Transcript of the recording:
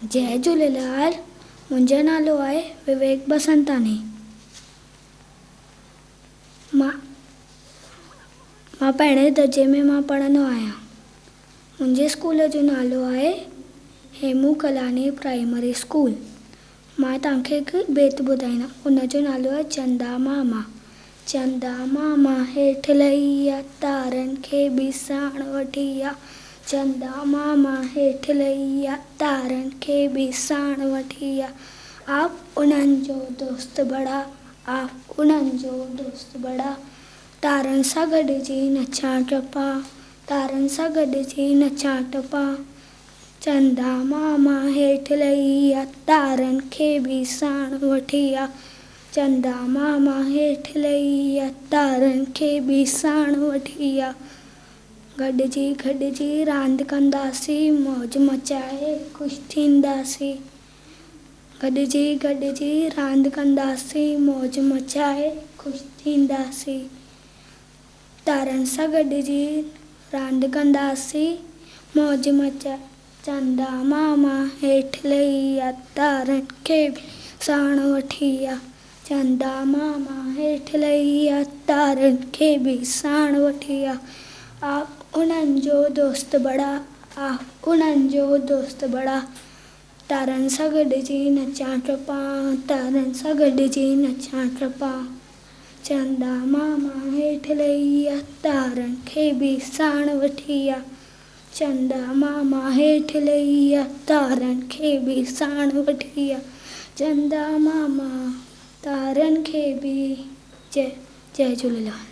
जय झूलेलाल। मुंहिंजो नालो आहे विवेक बसंतानी। मां पहिरें दर्जे में पढ़ंदो आहियां। मुंहिंजे स्कूल जो नालो आहे हेमू कलानी प्राइमरी स्कूल। मां तव्हांखे हिकु बेत ॿुधाईंदमि, हुनजो नालो आहे चंदा मामा। चंदा मामा हेठि लही आ, तारनि खे बि साण वठी आ। चंदा मामा हेठि लही आ, तारनि खे बि साण वठी आ। आप उन्हनि जो दोस्त बड़ा, आप उन्हनि जो दोस्त बड़ा। तारनि सां गॾिजी नचां टपा, तारनि सां गॾिजी नचां टपा। चंदा मामा हेठि लही आ, तारनि खे बि साण वठी आ। चंदा मामा हेठि लही आ, तारनि खे बि साण वठी आ। गॾिजी रांदि कंदासीं, मौज मचाए ख़ुशि थींदासीं। गॾिजी रांदि कंदासीं, मौज मचाए ख़ुशि थींदासीं। तारनि सां गॾिजी रांदि कंदासीं, मौज मचाए। चंदा मामा हेठि लही आ, तारनि खे बि साण वठी आ। चंदा मामा हेठि लही आ, तारनि खे बि साण वठी आ। आप उन्हनि जो दोस्त बड़ा, आप उन्हनि जो दोस्त बड़ा। तारनि सां गॾिजी नचां टपा, तारनि सां गॾिजी नचां टपा। चंदा मामा हेठि लही आ, तारनि खे बि साण वठी आ। चंदा मामा हेठि लही आ, तारनि खे बि साण वठी आ। चंदा मामा तारनि खे बि। जय झूलेलाल।